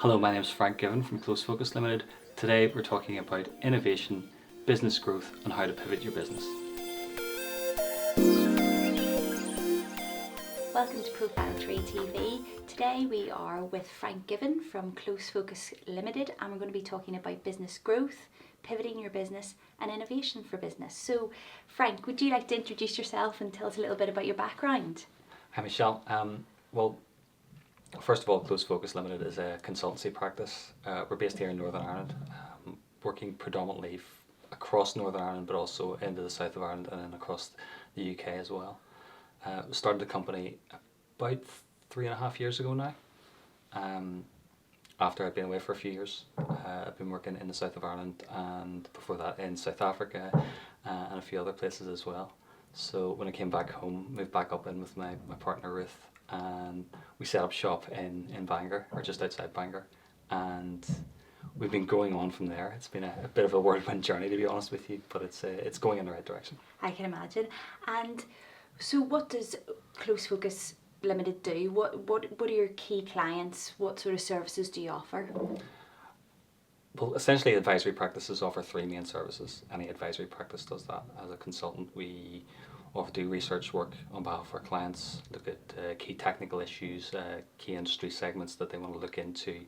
Hello, my name is Frank Given from Close Focus Limited. Today we're talking about innovation, business growth and how to pivot your business. Welcome to ProfileTree TV. Today we are with Frank Given from Close Focus Limited and we're going to be talking about business growth, pivoting your business and innovation for business. So Frank, would you like to introduce yourself and tell us a little bit about your background? Hi Michelle. First of all, Close Focus Limited is a consultancy practice. We're based here in Northern Ireland, working predominantly across Northern Ireland but also into the south of Ireland and then across the UK as well. We started the company about 3.5 years ago now. After I'd been away for a few years, I've been working in the south of Ireland and before that in South Africa and a few other places as well. So when I came back home, moved back up in with my partner Ruth, and we set up shop in Bangor, or just outside Bangor, and we've been growing on from there. It's been a bit of a whirlwind journey, to be honest with you, but it's going in the right direction. I can imagine. And so what does Close Focus Limited do? What are your key clients? What sort of services do you offer? Well, essentially advisory practices offer three main services. Any advisory practice does that. As a consultant, we often do research work on behalf of our clients, look at key technical issues, key industry segments that they want to look into.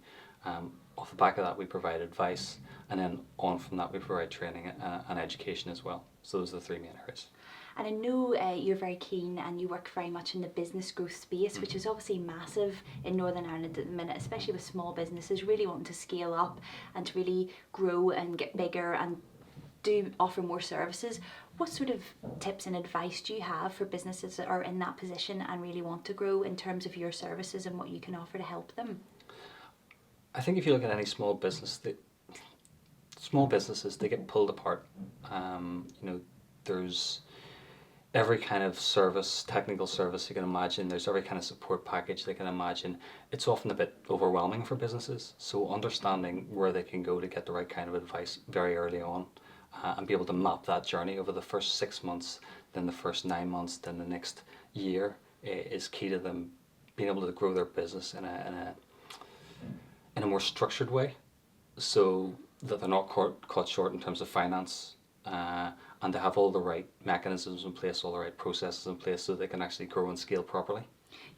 Off the back of that, we provide advice, and then on from that, we provide training and education as well. So those are the three main areas. And I know you're very keen and you work very much in the business growth space, which is obviously massive in Northern Ireland at the minute, especially with small businesses really wanting to scale up and to really grow and get bigger and do offer more services. What sort of tips and advice do you have for businesses that are in that position and really want to grow in terms of your services and what you can offer to help them? I think if you look at any small business, small businesses, they get pulled apart. There's every kind of service, technical service you can imagine. There's every kind of support package they can imagine. It's often a bit overwhelming for businesses. So understanding where they can go to get the right kind of advice very early on and be able to map that journey over the first 6 months, then the first 9 months, then the next year is key to them being able to grow their business in a more structured way, so that they're not caught short in terms of finance, and to have all the right mechanisms in place, all the right processes in place so they can actually grow and scale properly.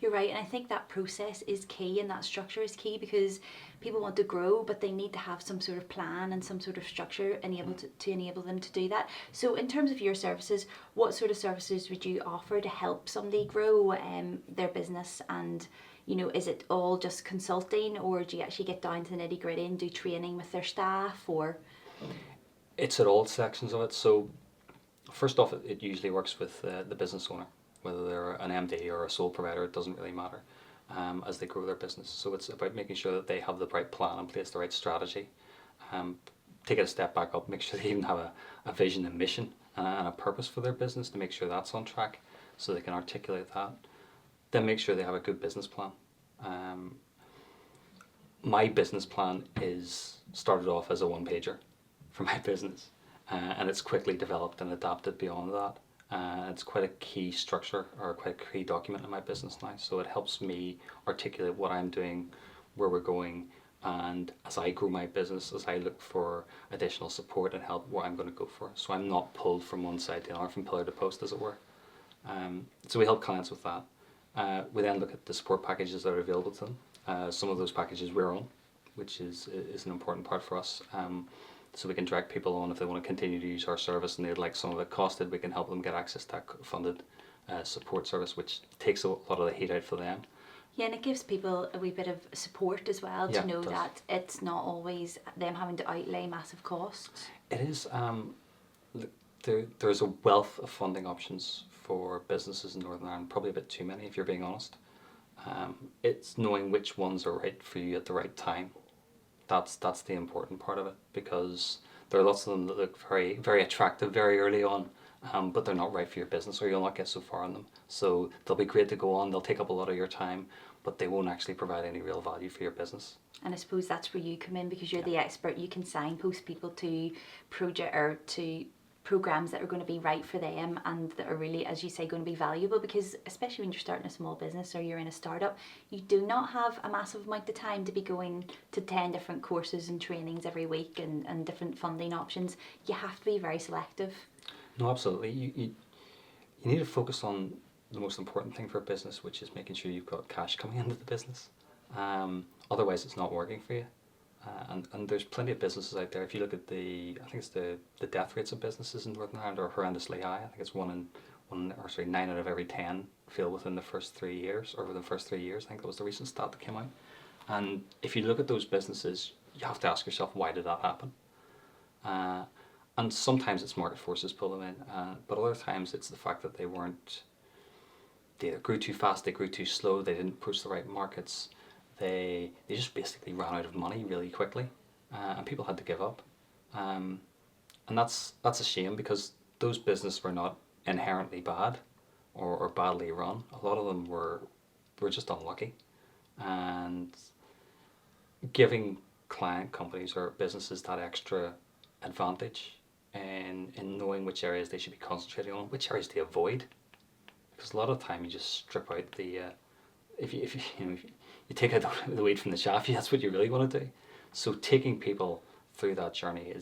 You're right, and I think that process is key and that structure is key because people want to grow but they need to have some sort of plan and some sort of structure to enable them to do that. So in terms of your services, what sort of services would you offer to help somebody grow their business? And is it all just consulting, or do you actually get down to the nitty gritty and do training with their staff? Or it's at all sections of it. So first off, it usually works with the business owner, whether they're an MD or a sole provider, it doesn't really matter, as they grow their business. So it's about making sure that they have the right plan in place, the right strategy. Take it a step back up, make sure they even have a vision and mission and a purpose for their business, to make sure that's on track so they can articulate that. Then make sure they have a good business plan. My business plan started off as a one-pager for my business, and it's quickly developed and adapted beyond that. It's quite a key structure, or quite a key document in my business now, so it helps me articulate what I'm doing, where we're going, and as I grow my business, as I look for additional support and help, what I'm going to go for. So I'm not pulled from one side to the other, from pillar to post as it were. So we help clients with that. We then look at the support packages that are available to them. Some of those packages we're on, which is an important part for us. So we can direct people on if they want to continue to use our service and they'd like some of it costed, we can help them get access to that funded support service, which takes a lot of the heat out for them. yeah, and it gives people a wee bit of support as well, Yeah, to know it does. that it's not always them having to outlay massive costs. It is. There's a wealth of funding options for businesses in Northern Ireland, probably a bit too many if you're being honest. It's knowing which ones are right for you at the right time. That's the important part of it, because there are lots of them that look very, very attractive very early on, but they're not right for your business, or you'll not get so far on them. So they'll be great to go on, they'll take up a lot of your time, but they won't actually provide any real value for your business. And I suppose that's where you come in, because you're the expert. You can signpost people to project or to programs that are going to be right for them and that are really, as you say, going to be valuable, because especially when you're starting a small business or you're in a startup, you do not have a massive amount of time to be going to 10 different courses and trainings every week and different funding options. You have to be very selective. No, absolutely. You need to focus on the most important thing for a business, which is making sure you've got cash coming into the business. Otherwise, it's not working for you. And there's plenty of businesses out there. If you look at I think it's the death rates of businesses in Northern Ireland are horrendously high. I think it's 9 out of every 10 fail within the first 3 years, or within the first 3 years. I think that was the recent stat that came out. And if you look at those businesses, you have to ask yourself, why did that happen? And sometimes it's market forces pull them in, but other times it's the fact that they grew too fast, they grew too slow, they didn't approach the right markets. They just basically ran out of money really quickly, and people had to give up. And that's a shame, because those businesses were not inherently bad or badly run. A lot of them were just unlucky. And giving client companies or businesses that extra advantage in knowing which areas they should be concentrating on, which areas to avoid. Because a lot of the time you just strip out if you take out the weed from the chaff, that's what you really want to do. So taking people through that journey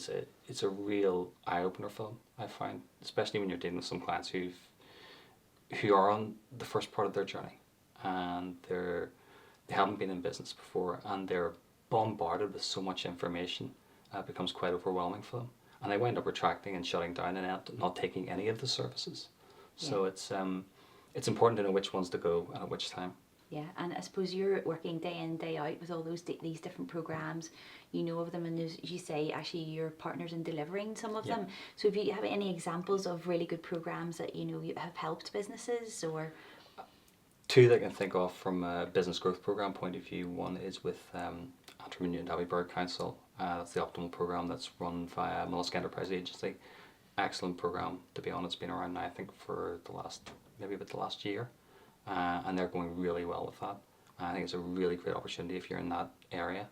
it's a real eye opener for them, I find, especially when you're dealing with some clients who are on the first part of their journey, and they haven't been in business before, and they're bombarded with so much information. It becomes quite overwhelming for them, and they wind up retracting and shutting down and not taking any of the services. So it's important to know which ones to go and at which time. Yeah, and I suppose you're working day in, day out with all these different programs. You know of them, and as you say, actually you're partners in delivering some of them. So if you have any examples of really good programs that you have helped businesses, or? Two that I can think of from a business growth program point of view. One is with Entrepreneur and Abbeyburg Council. That's the Optimal program that's run via Mollusk Enterprise Agency. Excellent program, to be honest. It's been around now, I think, for maybe about the last year. And they're going really well with that. I think it's a really great opportunity if you're in that area.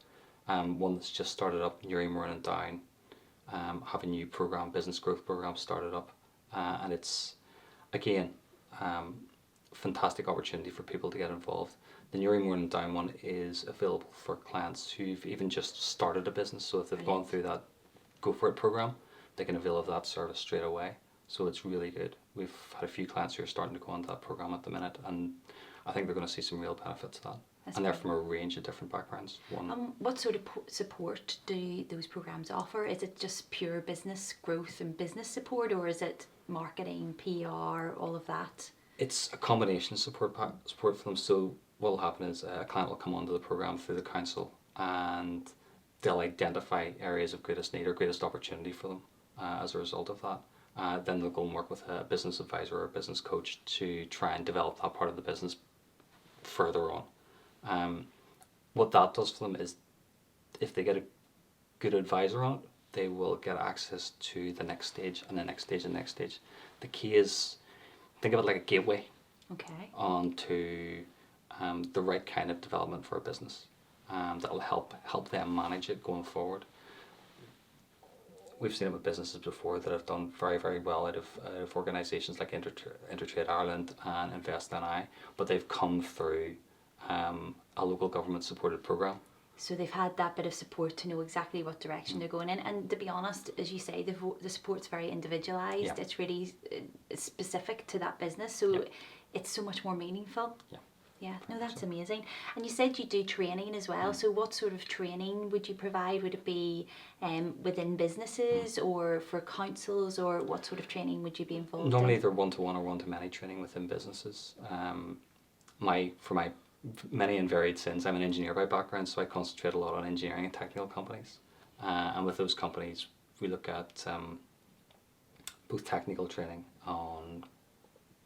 One that's just started up, Newry, Moran and Down, have a new program, business growth program started up. And it's, again, fantastic opportunity for people to get involved. The Newry, Moran and Down one is available for clients who've even just started a business. So if they've gone through that Go For It program, they can avail of that service straight away. So it's really good. We've had a few clients who are starting to go on that program at the minute, and I think they're going to see some real benefits of that. And they're from a range of different backgrounds. What sort of support do those programs offer? Is it just pure business growth and business support, or is it marketing, PR, all of that? It's a combination of support for them. So what will happen is a client will come onto the program through the council, and they'll identify areas of greatest need or greatest opportunity for them as a result of that. Then they'll go and work with a business advisor or a business coach to try and develop that part of the business further on. What that does for them is, if they get a good advisor on it, they will get access to the next stage and the next stage and the next stage. The key is, think of it like a gateway onto the right kind of development for a business that will help them manage it going forward. We've seen it with businesses before that have done very, very well out of organisations like Intertrade Ireland and Invest NI, but they've come through a local government supported programme. So they've had that bit of support to know exactly what direction they're going in. And to be honest, as you say, the support's very individualised. Yeah. It's really specific to that business, so it's so much more meaningful. Yeah, no, that's amazing. And you said you do training as well. So what sort of training would you provide? Would it be within businesses or for councils, or what sort of training would you be involved in? Normally either one-to-one or one-to-many training within businesses. For my many and varied sins, I'm an engineer by background, so I concentrate a lot on engineering and technical companies. And with those companies, we look at both technical training on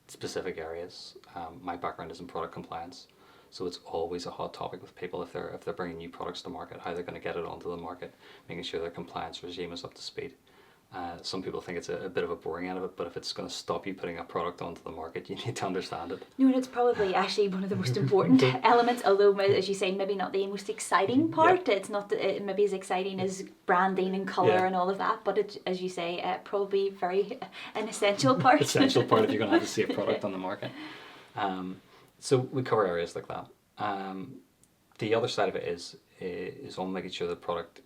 specific areas. My background is in product compliance, so it's always a hot topic with people if they're bringing new products to market, how they're going to get it onto the market, making sure their compliance regime is up to speed. Some people think it's a bit of a boring end of it, but if it's going to stop you putting a product onto the market, you need to understand it. No, and it's probably actually one of the most important elements, although, as you say, maybe not the most exciting part. It's not maybe as exciting as branding and colour and all of that, but it, as you say, probably very an essential part. Essential part if you're going to have a safe product on the market. So we cover areas like that. The other side of it is on making sure the product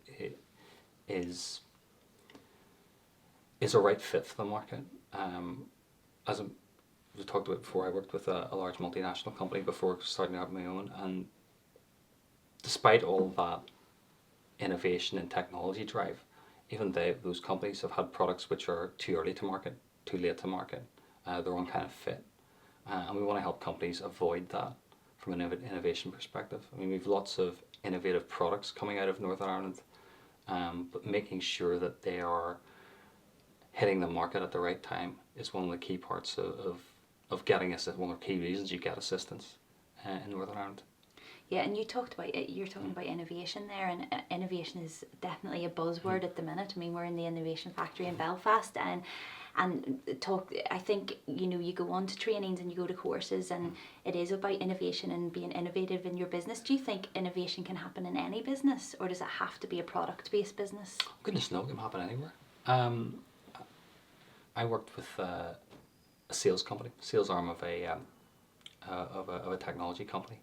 is a right fit for the market. As we talked about before, I worked with a large multinational company before starting out my own, and despite all that innovation and technology drive, even those companies have had products which are too early to market, too late to market, their own kind of fit. And we want to help companies avoid that from an innovation perspective. I mean, we've lots of innovative products coming out of Northern Ireland, but making sure that they are hitting the market at the right time is one of the key parts of getting one of the key reasons you get assistance in Northern Ireland. Yeah, and you talked about it. You're talking about innovation there, and innovation is definitely a buzzword at the minute. I mean, we're in the innovation factory in Belfast, and I think you go on to trainings and you go to courses, and it is about innovation and being innovative in your business. Do you think innovation can happen in any business, or does it have to be a product-based business? Goodness no, it can happen anywhere. I worked with a sales company, sales arm of a technology company,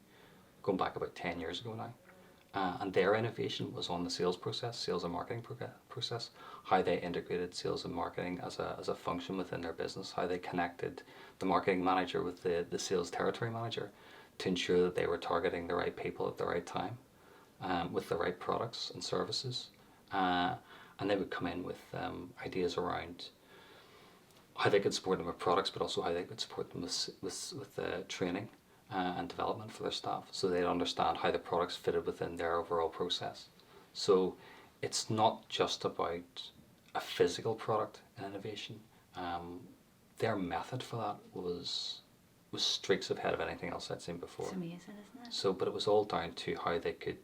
going back about 10 years ago now. And their innovation was on the sales and marketing process, how they integrated sales and marketing as a function within their business, how they connected the marketing manager with the sales territory manager to ensure that they were targeting the right people at the right time, with the right products and services. And they would come in with ideas around how they could support them with products, but also how they could support them with training and development for their staff, so they'd understand how the products fitted within their overall process. So it's not just about a physical product and innovation. Their method for that was streaks ahead of anything else I'd seen before. It's amazing, isn't it? So, but it was all down to how they could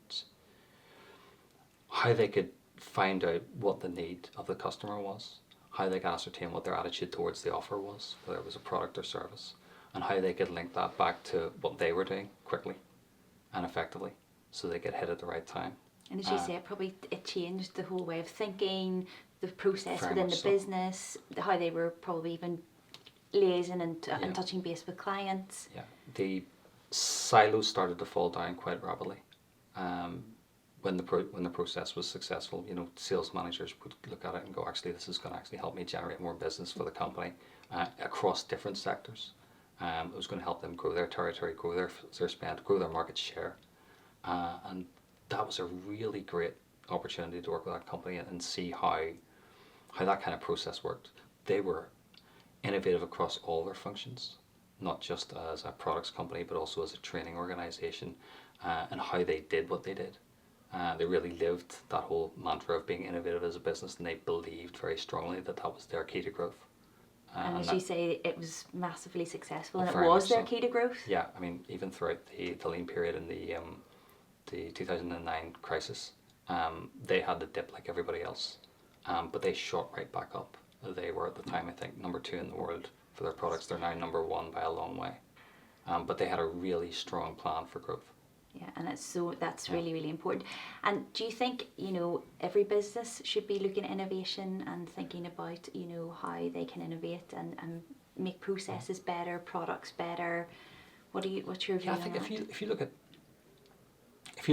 find out what the need of the customer was, how they could ascertain what their attitude towards the offer was, whether it was a product or service, and how they could link that back to what they were doing quickly and effectively, so they could hit at the right time. And as you say, it changed the whole way of thinking, the process within the business, how they were probably even liaising and touching base with clients. Yeah, the silos started to fall down quite rapidly. When the process was successful, sales managers would look at it and go, actually, this is going to actually help me generate more business for the company across different sectors. It was going to help them grow their territory, grow their spend, grow their market share. And that was a really great opportunity to work with that company and see how that kind of process worked. They were innovative across all their functions, not just as a products company, but also as a training organization, and how they did what they did. They really lived that whole mantra of being innovative as a business, and they believed very strongly that was their key to growth. And as you say, it was massively successful, and it very was much their key to growth. Yeah, I mean, even throughout the lean period in the 2009 crisis, they had the dip like everybody else, but they shot right back up. They were at the time, I think, number 2 in the world for their products. They're now number 1 by a long way, but they had a really strong plan for growth. Yeah, and that's really, really important. And do you think, every business should be looking at innovation and thinking about, how they can innovate and make processes better, products better? What's your view on that? I think if you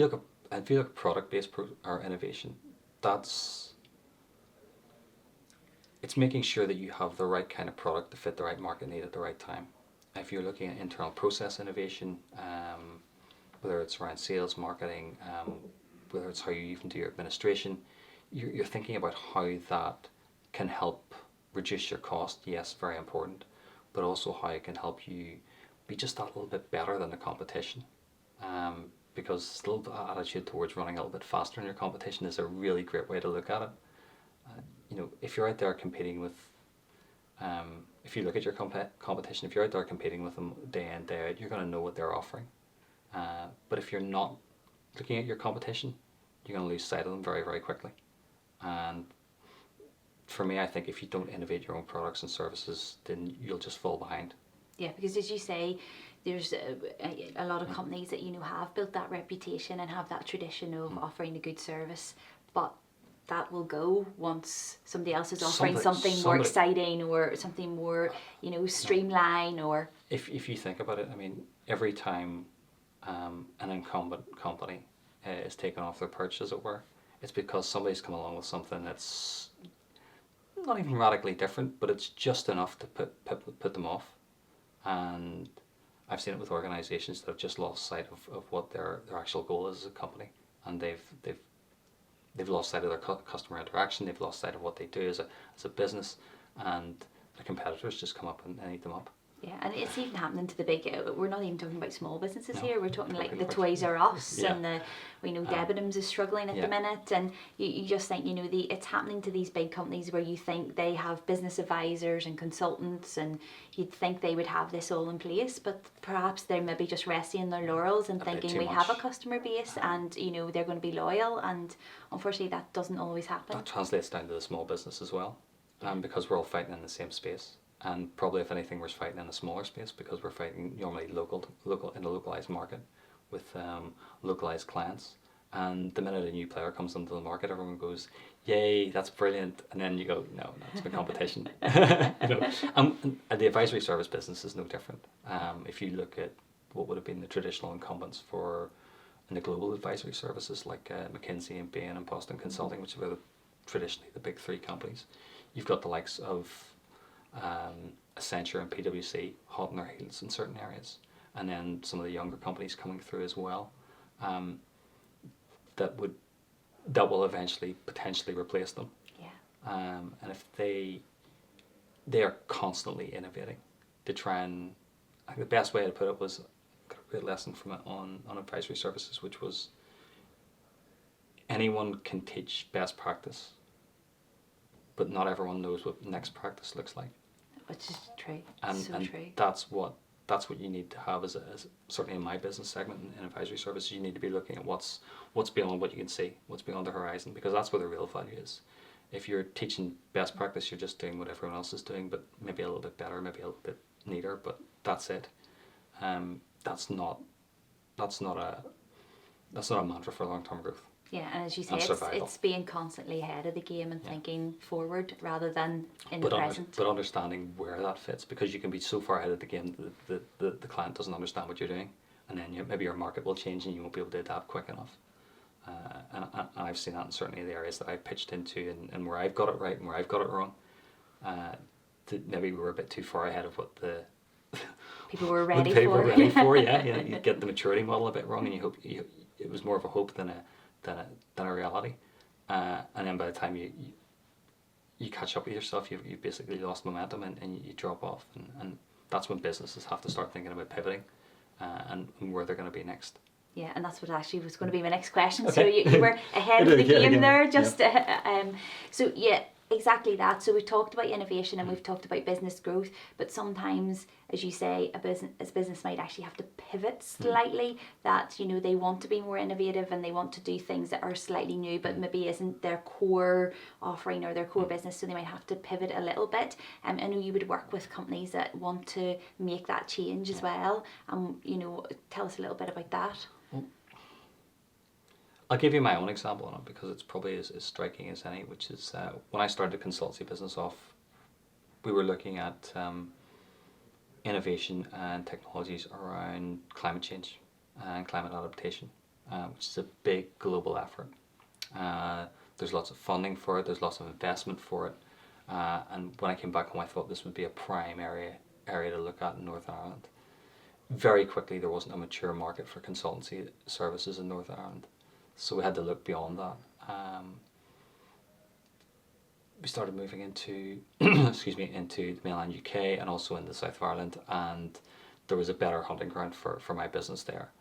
look at product-based or innovation, it's making sure that you have the right kind of product to fit the right market need at the right time. If you're looking at internal process innovation, whether it's around sales, marketing, whether it's how you even do your administration, you're thinking about how that can help reduce your cost. Yes, very important, but also how it can help you be just that little bit better than the competition. Because still the attitude towards running a little bit faster than your competition is a really great way to look at it. If you're out there competing with, if you look at your competition, if you're out there competing with them day in, day out, you're going to know what they're offering. But if you're not looking at your competition, you're going to lose sight of them very, very quickly. And for me, I think if you don't innovate your own products and services, then you'll just fall behind. Yeah, because as you say, there's a lot of companies that have built that reputation and have that tradition of offering a good service, but that will go once somebody else is offering something more exciting or something more streamlined. Or if you think about it, I mean, every time an incumbent company is taken off their perch, as it were, it's because somebody's come along with something that's not even radically different, but it's just enough to put them off. And I've seen it with organisations that have just lost sight of what their actual goal is as a company, and they've lost sight of their customer interaction. They've lost sight of what they do as a business, and the competitors just come up and eat them up. Yeah, and it's even happening to the big. We're not even talking about small businesses No, here. We're talking like the about Toys R Us, yeah. and Debenhams is struggling at the minute, and you just think it's happening to these big companies where you think they have business advisors and consultants, and you'd think they would have this all in place, but perhaps they're maybe just resting in their laurels and thinking we have a customer base and they're going to be loyal, and unfortunately that doesn't always happen. That translates down to the small business as well, because we're all fighting in the same space. And probably, if anything, we're fighting in a smaller space because we're fighting normally local in a localized market with localized clients. And the minute a new player comes into the market, everyone goes, "Yay, that's brilliant!" And then you go, "No, that's the competition." And the advisory service business is no different. If you look at what would have been the traditional incumbents in the global advisory services like McKinsey and Bain and Boston Consulting, which were traditionally the big three companies, you've got the likes of Accenture and PwC hot on their heels in certain areas, and then some of the younger companies coming through as well, that will eventually potentially replace them. Yeah. And if they are constantly innovating to try and, I think the best way to put it was, I got a great lesson from it on advisory services, which was anyone can teach best practice, but not everyone knows what next practice looks like. Which is true. And True. that's what you need to have as certainly in my business segment in advisory services. You need to be looking at what's beyond what you can see, what's beyond the horizon, because that's where the real value is. If you're teaching best practice, you're just doing what everyone else is doing, but maybe a little bit better, maybe a little bit neater, but that's it. That's not a mantra for long-term growth. Yeah, and as you say, it's being constantly ahead of the game and thinking forward rather than in the present. But understanding where that fits, because you can be so far ahead of the game that the client doesn't understand what you're doing, and then maybe your market will change and you won't be able to adapt quick enough. And I've seen that in certainly the areas that I've pitched into and where I've got it right and where I've got it wrong. Maybe we were a bit too far ahead of what the people were ready for. Yeah, you get the maturity model a bit wrong, and you hope it was more of a hope than a reality, and then by the time you catch up with yourself, you've basically lost momentum and you drop off, and that's when businesses have to start thinking about pivoting and where they're going to be next. Yeah, and that's what actually was going to be my next question. Okay. So you were ahead of the game there, just so yeah. Exactly that. So we've talked about innovation and we've talked about business growth, but sometimes, as you say, a business might actually have to pivot slightly, that they want to be more innovative and they want to do things that are slightly new but maybe isn't their core offering or their core business, so they might have to pivot a little bit. I know you would work with companies that want to make that change as well. Tell us a little bit about that. I'll give you my own example on it because it's probably as striking as any, which is when I started the consultancy business off, we were looking at innovation and technologies around climate change and climate adaptation, which is a big global effort. There's lots of funding for it, there's lots of investment for it, and when I came back home I thought this would be a prime area to look at in Northern Ireland. Very quickly there wasn't a mature market for consultancy services in Northern Ireland. So we had to look beyond that. We started moving into into the mainland UK and also in the south of Ireland, and there was a better hunting ground for my business there.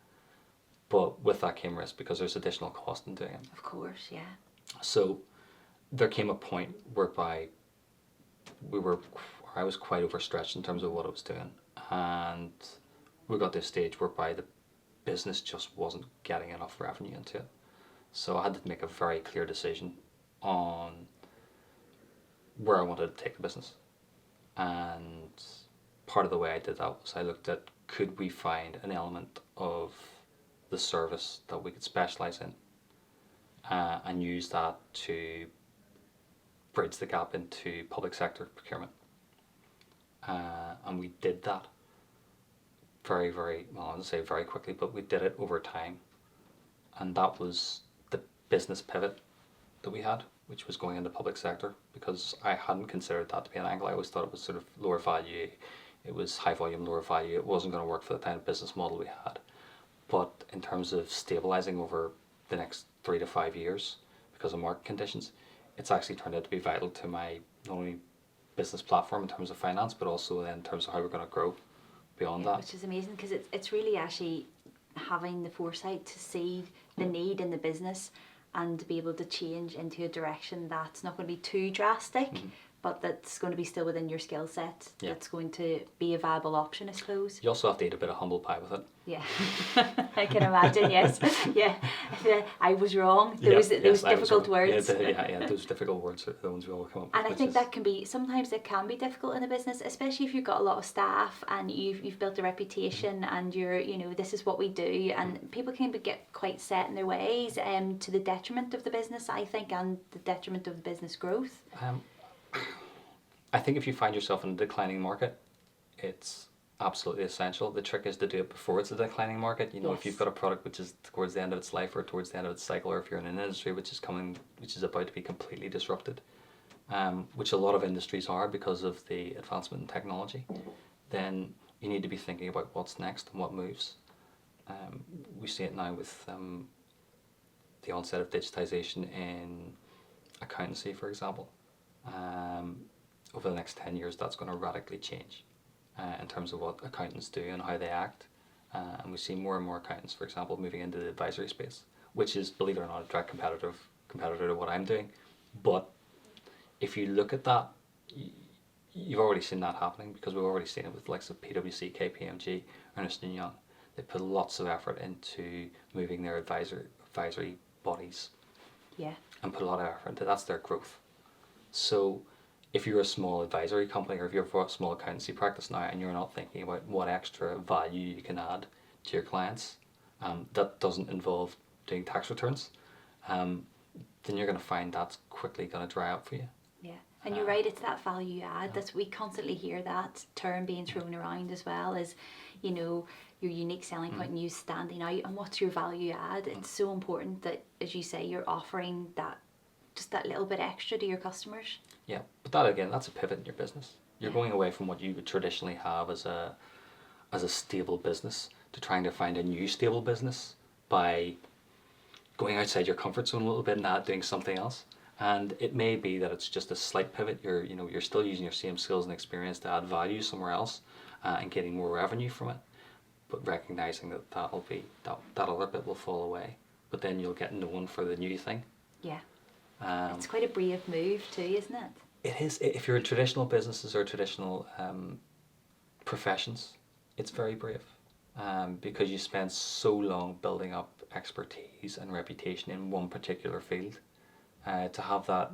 But with that came risk because there's additional cost in doing it. Of course, yeah. So there came a point whereby I was quite overstretched in terms of what I was doing, and we got to a stage whereby the business just wasn't getting enough revenue into it. So I had to make a very clear decision on where I wanted to take the business. And part of the way I did that was I looked at, could we find an element of the service that we could specialize in, and use that to bridge the gap into public sector procurement. And we did that very, very, well, I wouldn't say very quickly, but we did it over time. And that was the business pivot that we had, which was going into public sector, because I hadn't considered that to be an angle. I always thought it was sort of lower value. It was high volume, lower value. It wasn't going to work for the kind of business model we had. But in terms of stabilizing over the next 3 to 5 years, because of market conditions, it's actually turned out to be vital to my not only business platform in terms of finance, but also in terms of how we're going to grow beyond that. Which is amazing, because it's really actually having the foresight to see the need in the business and to be able to change into a direction that's not going to be too drastic, but that's going to be still within your skill set. Yeah. That's going to be a viable option, I suppose. You also have to eat a bit of humble pie with it. Yeah, I can imagine. Yes, yeah. I was wrong. Those difficult words. Those difficult words are the ones we all come up with. And I think that can be, sometimes it can be difficult in a business, especially if you've got a lot of staff and you've built a reputation and you're, this is what we do, and people can get quite set in their ways, to the detriment of the business, I think, and the detriment of the business growth. I think if you find yourself in a declining market, it's absolutely essential. The trick is to do it before it's a declining market. If you've got a product which is towards the end of its life or towards the end of its cycle, or if you're in an industry which is about to be completely disrupted, which a lot of industries are because of the advancement in technology, then you need to be thinking about what's next and what moves. We see it now with the onset of digitization in accountancy, for example. Over the next 10 years, that's going to radically change in terms of what accountants do and how they act. And we see more and more accountants, for example, moving into the advisory space, which is, believe it or not, a direct competitor to what I'm doing. But if you look at that, you've already seen that happening, because we've already seen it with the likes of PwC, KPMG, Ernst & Young. They put lots of effort into moving their advisory bodies. Yeah. And put a lot of effort into that's their growth. So if you're a small advisory company, or if you're a small accountancy practice now, and you're not thinking about what extra value you can add to your clients, that doesn't involve doing tax returns, then you're going to find that's quickly going to dry up for you. Yeah, and you're right, it's that value add. That's, we constantly hear that term being thrown around as well, as your unique selling point and you standing out, and what's your value add. It's so important that, as you say, you're offering that, just that little bit extra to your customers. Yeah, but that again, that's a pivot in your business. You're going away from what you would traditionally have as a stable business to trying to find a new stable business by going outside your comfort zone a little bit and doing something else. And it may be that it's just a slight pivot. You're still using your same skills and experience to add value somewhere else, and getting more revenue from it, but recognizing that that other bit will fall away. But then you'll get known for the new thing. Yeah. It's quite a brave move too, isn't it? It is. If you're in traditional businesses or traditional professions, it's very brave, because you spend so long building up expertise and reputation in one particular field. To have that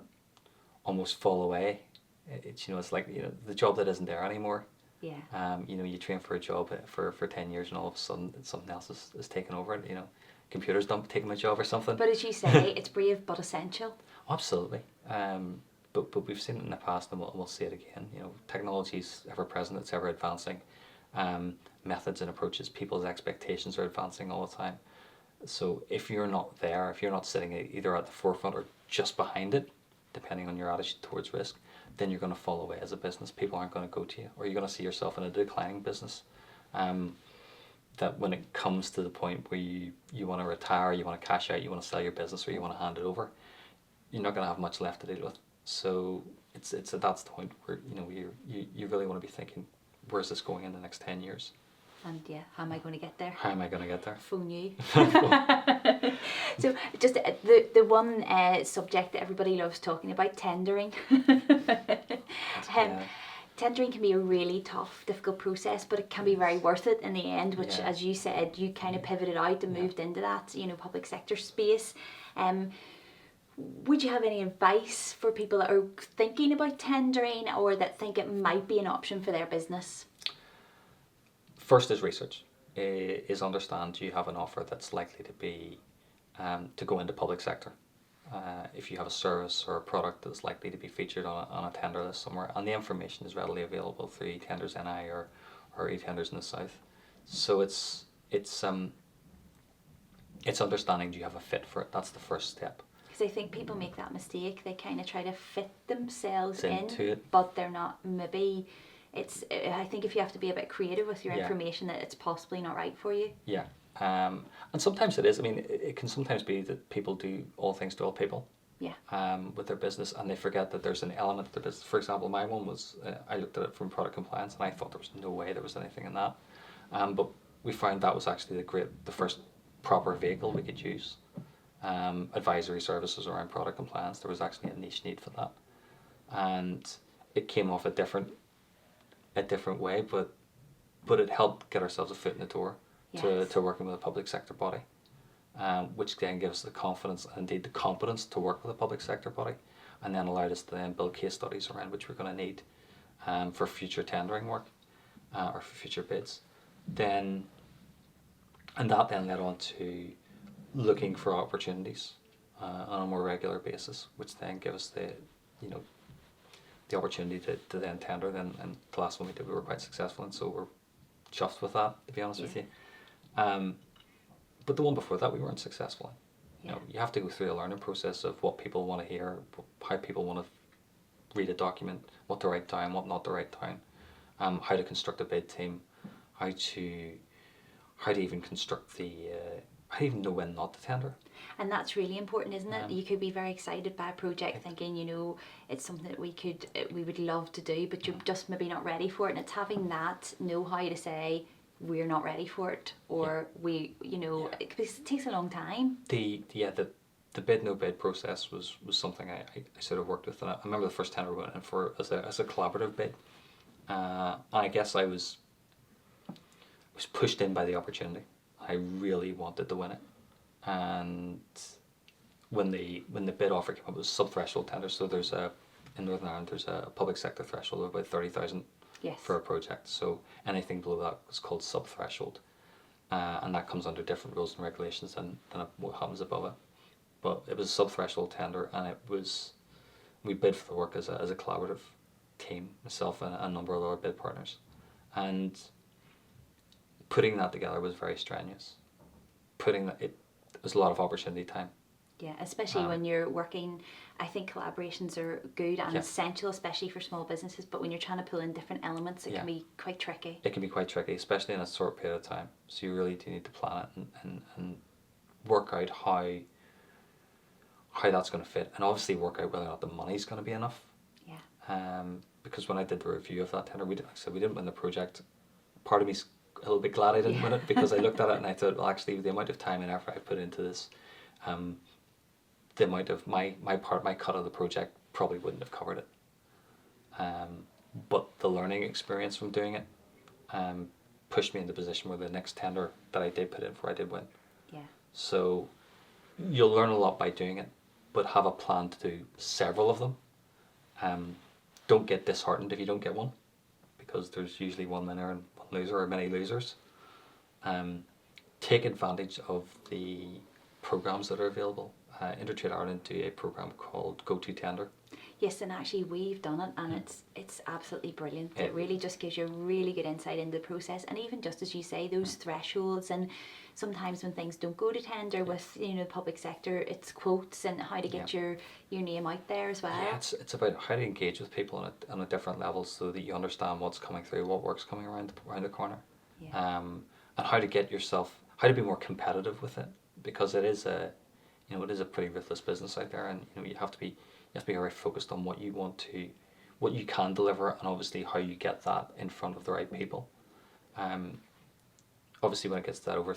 almost fall away, it's like the job that isn't there anymore. Yeah. You train for a job for 10 years, and all of a sudden something else is taken over it. Computers don't take my job or something. But as you say, it's brave but essential. Absolutely. But we've seen it in the past, and we'll see it again. Technology's ever present, it's ever advancing. Methods and approaches, people's expectations are advancing all the time. So if you're not there, if you're not sitting either at the forefront or just behind it, depending on your attitude towards risk, then you're going to fall away as a business. People aren't going to go to you, or you're going to see yourself in a declining business. That when it comes to the point where you want to retire, you want to cash out, you want to sell your business, or you want to hand it over, you're not going to have much left to deal with. So that's the point where you really want to be thinking, where's this going in the next 10 years? And how am I going to get there? How am I going to get there? Phone you. So just the one subject that everybody loves talking about, tendering. Tendering can be a really tough, difficult process, but it can be very worth it in the end, which, as you said, you kind of pivoted out and moved into that, public sector space. Would you have any advice for people that are thinking about tendering or that think it might be an option for their business? First is research. Is understand you have an offer that's likely to be to go into public sector. If you have a service or a product that's likely to be featured on a tender list somewhere, and the information is readily available through eTenders NI or eTenders in the South. So it's understanding do you have a fit for it. That's the first step. Because I think people make that mistake. They kind of try to fit themselves Into in, it. but they're not. Maybe I think if you have to be a bit creative with your Yeah. information, that it's possibly not right for you. Yeah. And sometimes it is. I mean, it can sometimes be that people do all things to all people. Yeah. With their business, and they forget that there's an element of their business. For example, my one was I looked at it from product compliance, and I thought there was no way there was anything in that. But we found that was actually the first proper vehicle we could use. Advisory services around product compliance. There was actually a niche need for that, and it came off a different way, but it helped get ourselves a foot in the door Yes. to working with a public sector body, which then gives us the confidence and indeed the competence to work with a public sector body, and then allowed us to then build case studies around which we're going to need for future tendering work or for future bids. And that then led on to looking for opportunities on a more regular basis, which then give us the opportunity to then tender. And the last one we did, we were quite successful, and so we're chuffed with that, to be honest with you. But the one before that, we weren't successful in. Yeah. You have to go through a learning process of what people want to hear, how people want to read a document, what to write down, what not to write down, how to construct a bid team, how to even construct how to even know when not to tender. And that's really important, isn't it? You could be very excited by a project, thinking, it's something that we would love to do, but you're just maybe not ready for it. And it's having that know-how to say, we're not ready for it, or it takes a long time. The bid no bid process was something I sort of worked with, and I remember the first tender we went in for as a collaborative bid, and I guess I was pushed in by the opportunity. I really wanted to win it, and when the bid offer came up, it was sub-threshold tender. So in Northern Ireland there's a public sector threshold of about 30,000 Yes. for a project. So anything below that is called sub-threshold, and that comes under different rules and regulations than what happens above it. But it was a sub-threshold tender, and we bid for the work as a collaborative team, myself and a number of other bid partners, and putting that together was very strenuous. It was a lot of opportunity time. Yeah, especially when you're working. I think collaborations are good and essential, especially for small businesses, but when you're trying to pull in different elements, it can be quite tricky. It can be quite tricky, especially in a short period of time. So you really do need to plan it and work out how that's going to fit, and obviously work out whether or not the money's going to be enough. Yeah. Because when I did the review of that tender, we didn't win the project. Part of me's a little bit glad I didn't win it, because I looked at it and I thought, well, actually, the amount of time and effort I put into this, the amount of my cut of the project probably wouldn't have covered it. But the learning experience from doing it pushed me in the position where the next tender that I did put in for, I did win. Yeah. So you'll learn a lot by doing it, but have a plan to do several of them. Don't get disheartened if you don't get one, because there's usually one winner and one loser, or many losers. Take advantage of the programs that are available. Intertrade Ireland do a program called Go To Tender. Yes, and actually we've done it, and it's absolutely brilliant. It really just gives you a really good insight into the process, and even just as you say, those thresholds, and sometimes when things don't go to tender with the public sector, it's quotes and how to get your name out there as well. Yeah, it's about how to engage with people on a different level, so that you understand what's coming through, what work's coming around the corner, and how to get yourself, how to be more competitive with it, because it is a pretty ruthless business out there, and you have to be very focused on what you can deliver, and obviously how you get that in front of the right people. Obviously, when it gets to that over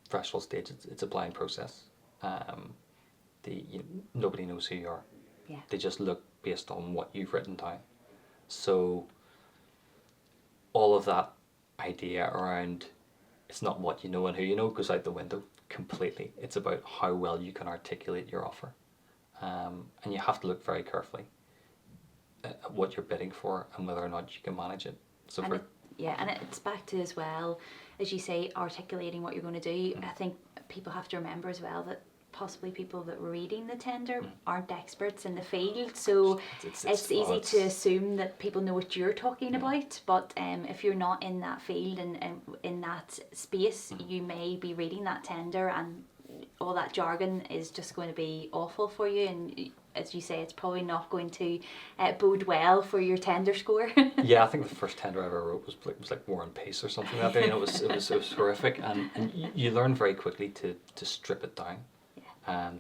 threshold stage, it's a blind process. Nobody knows who you are. Yeah. They just look based on what you've written down. So all of that idea around it's not what you know and who you know goes out the window completely. It's about how well you can articulate your offer. and you have to look very carefully at what you're bidding for and whether or not you can manage it. So And for it, yeah, and it's back to, as well, as you say, articulating what you're going to do. I think people have to remember as well that possibly people that were reading the tender aren't experts in the field, so it's easy to assume that people know what you're talking about, but if you're not in that field and in that space, you may be reading that tender and all that jargon is just going to be awful for you, and as you say, it's probably not going to bode well for your tender score. Yeah, I think the first tender I ever wrote was like War and Peace or something like that. You know, it was horrific, and you learn very quickly to strip it down,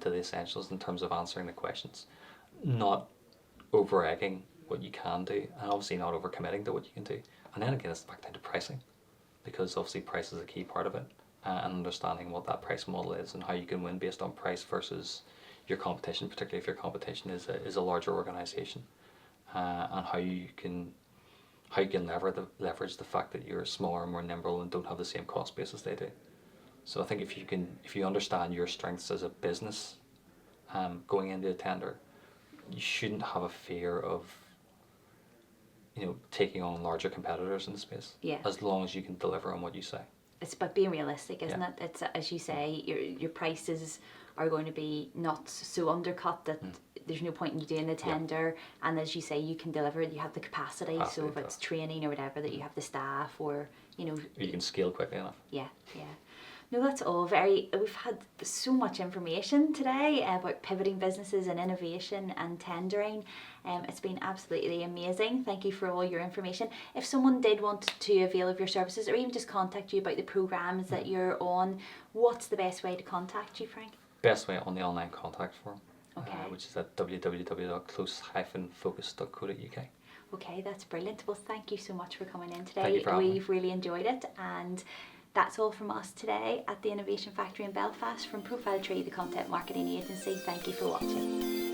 to the essentials in terms of answering the questions, not over egging what you can do, and obviously not over committing to what you can do. And then again, it's back down to pricing, because obviously price is a key part of it, and understanding what that price model is and how you can win based on price versus your competition, particularly if your competition is a larger organisation, and how you can leverage the fact that you're smaller and more nimble and don't have the same cost base as they do. So I think if you understand your strengths as a business, going into a tender, you shouldn't have a fear of, you know, taking on larger competitors in the space. Yeah. As long as you can deliver on what you say. It's about being realistic, isn't Yeah. it? It's, as you say, your prices are going to be not so undercut that there's no point in you doing the tender, and as you say, you can deliver it, you have the capacity, so if it's training or whatever, that you have the staff, or you know, you can scale quickly enough. yeah. No, that's all we've had so much information today about pivoting businesses and innovation and tendering. It's been absolutely amazing. Thank you for all your information. If someone did want to avail of your services or even just contact you about the programs that you're on, what's the best way to contact you, Frank? Best way on the online contact form, Okay. Which is at www.close-focus.co.uk. Okay, that's brilliant. Well, thank you so much for coming in today. Thank you for having me. We've really enjoyed it, and that's all from us today at the Innovation Factory in Belfast from ProfileTree, the content marketing agency. Thank you for watching.